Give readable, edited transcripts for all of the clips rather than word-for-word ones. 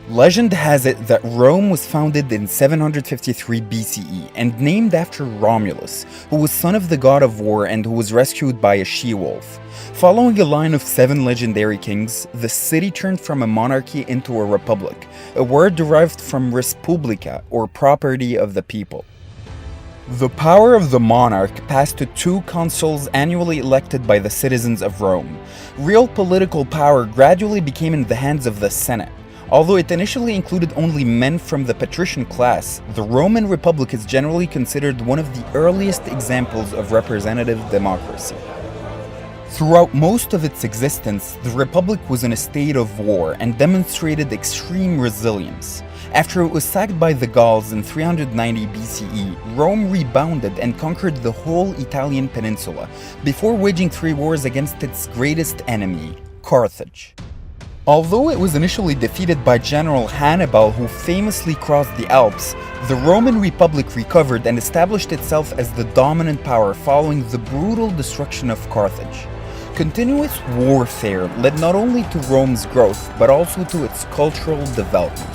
Legend has it that Rome was founded in 753 BCE and named after Romulus, who was son of the god of war and who was rescued by a she-wolf. Following a line of 7 legendary kings, the city turned from a monarchy into a republic, a word derived from respublica, or property of the people. The power of the monarch passed to 2 consuls annually elected by the citizens of Rome. Real political power gradually became in the hands of the Senate. Although it initially included only men from the patrician class, the Roman Republic is generally considered one of the earliest examples of representative democracy. Throughout most of its existence, the Republic was in a state of war and demonstrated extreme resilience. After it was sacked by the Gauls in 390 BCE, Rome rebounded and conquered the whole Italian peninsula, before waging 3 wars against its greatest enemy, Carthage. Although it was initially defeated by General Hannibal, who famously crossed the Alps, the Roman Republic recovered and established itself as the dominant power following the brutal destruction of Carthage. Continuous warfare led not only to Rome's growth, but also to its cultural development.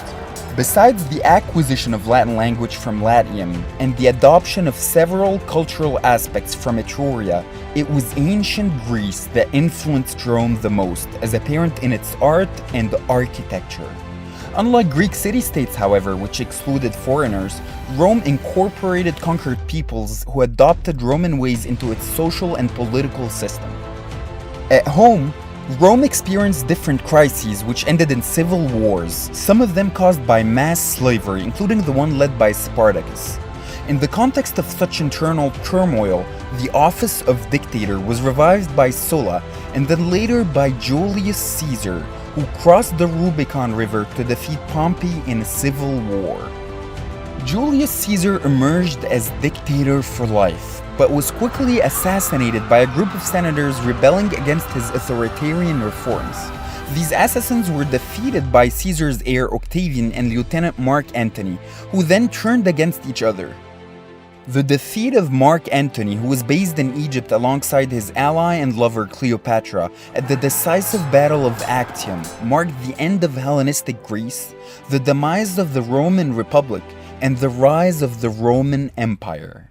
Besides the acquisition of Latin language from Latium and the adoption of several cultural aspects from Etruria, it was ancient Greece that influenced Rome the most, as apparent in its art and architecture. Unlike Greek city-states, however, which excluded foreigners, Rome incorporated conquered peoples who adopted Roman ways into its social and political system. At home, Rome experienced different crises which ended in civil wars, some of them caused by mass slavery, including the one led by Spartacus. In the context of such internal turmoil, the office of dictator was revived by Sulla and then later by Julius Caesar, who crossed the Rubicon River to defeat Pompey in a civil war. Julius Caesar emerged as dictator for life, but was quickly assassinated by a group of senators rebelling against his authoritarian reforms. These assassins were defeated by Caesar's heir Octavian and Lieutenant Mark Antony, who then turned against each other. The defeat of Mark Antony, who was based in Egypt alongside his ally and lover Cleopatra, at the decisive Battle of Actium, marked the end of Hellenistic Greece, the demise of the Roman Republic, and the rise of the Roman Empire.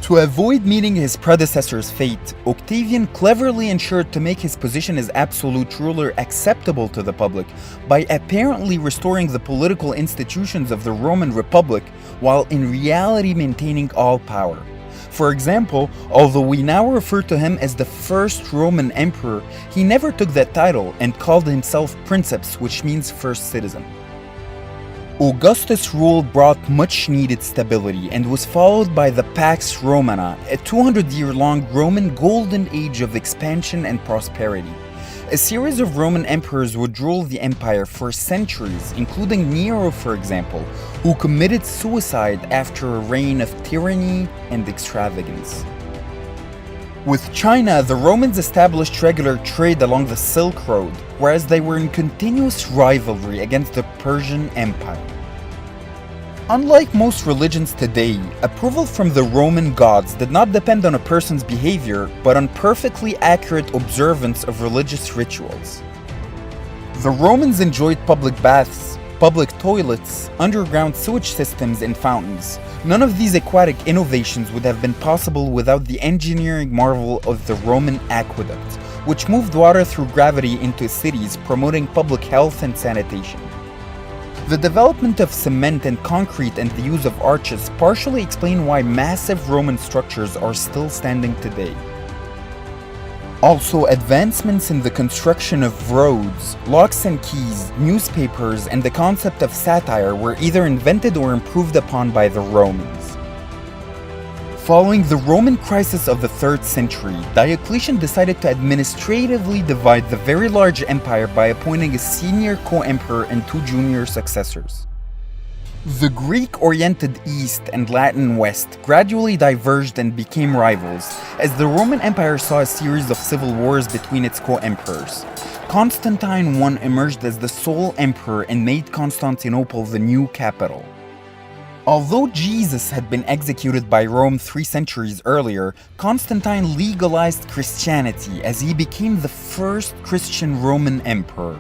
To avoid meeting his predecessor's fate, Octavian cleverly ensured to make his position as absolute ruler acceptable to the public by apparently restoring the political institutions of the Roman Republic while in reality maintaining all power. For example, although we now refer to him as the first Roman emperor, he never took that title and called himself princeps, which means first citizen. Augustus' rule brought much-needed stability and was followed by the Pax Romana, a 200-year-long Roman golden age of expansion and prosperity. A series of Roman emperors would rule the empire for centuries, including Nero, for example, who committed suicide after a reign of tyranny and extravagance. With China, the Romans established regular trade along the Silk Road, whereas they were in continuous rivalry against the Persian Empire. Unlike most religions today, approval from the Roman gods did not depend on a person's behavior, but on perfectly accurate observance of religious rituals. The Romans enjoyed public baths, public toilets, underground sewage systems, and fountains. None of these aquatic innovations would have been possible without the engineering marvel of the Roman aqueduct, which moved water through gravity into cities, promoting public health and sanitation. The development of cement and concrete and the use of arches partially explain why massive Roman structures are still standing today. Also, advancements in the construction of roads, locks and keys, newspapers, and the concept of satire were either invented or improved upon by the Romans. Following the Roman crisis of the 3rd century, Diocletian decided to administratively divide the very large empire by appointing a senior co-emperor and 2 junior successors. The Greek-oriented East and Latin West gradually diverged and became rivals, as the Roman Empire saw a series of civil wars between its co-emperors. Constantine I emerged as the sole emperor and made Constantinople the new capital. Although Jesus had been executed by Rome 3 centuries earlier, Constantine legalized Christianity as he became the first Christian Roman emperor.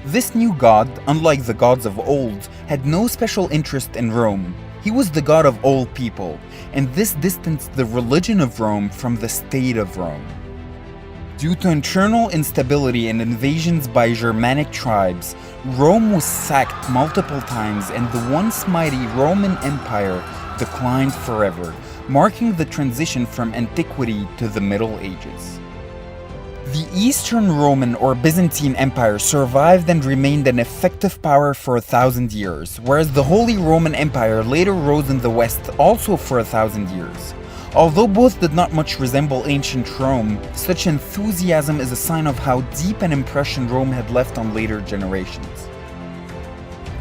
This new god, unlike the gods of old, had no special interest in Rome. He was the god of all people, and this distanced the religion of Rome from the state of Rome. Due to internal instability and invasions by Germanic tribes, Rome was sacked multiple times and the once mighty Roman Empire declined forever, marking the transition from antiquity to the Middle Ages. The Eastern Roman or Byzantine Empire survived and remained an effective power for 1,000 years, whereas the Holy Roman Empire later rose in the West also for 1,000 years. Although both did not much resemble ancient Rome, such enthusiasm is a sign of how deep an impression Rome had left on later generations.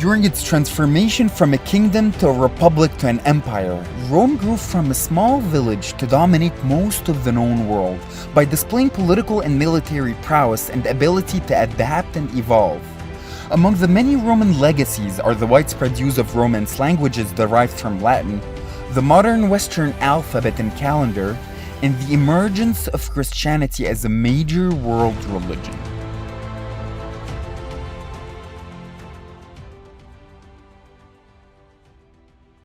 During its transformation from a kingdom to a republic to an empire, Rome grew from a small village to dominate most of the known world by displaying political and military prowess and ability to adapt and evolve. Among the many Roman legacies are the widespread use of Romance languages derived from Latin, the modern Western alphabet and calendar, and the emergence of Christianity as a major world religion.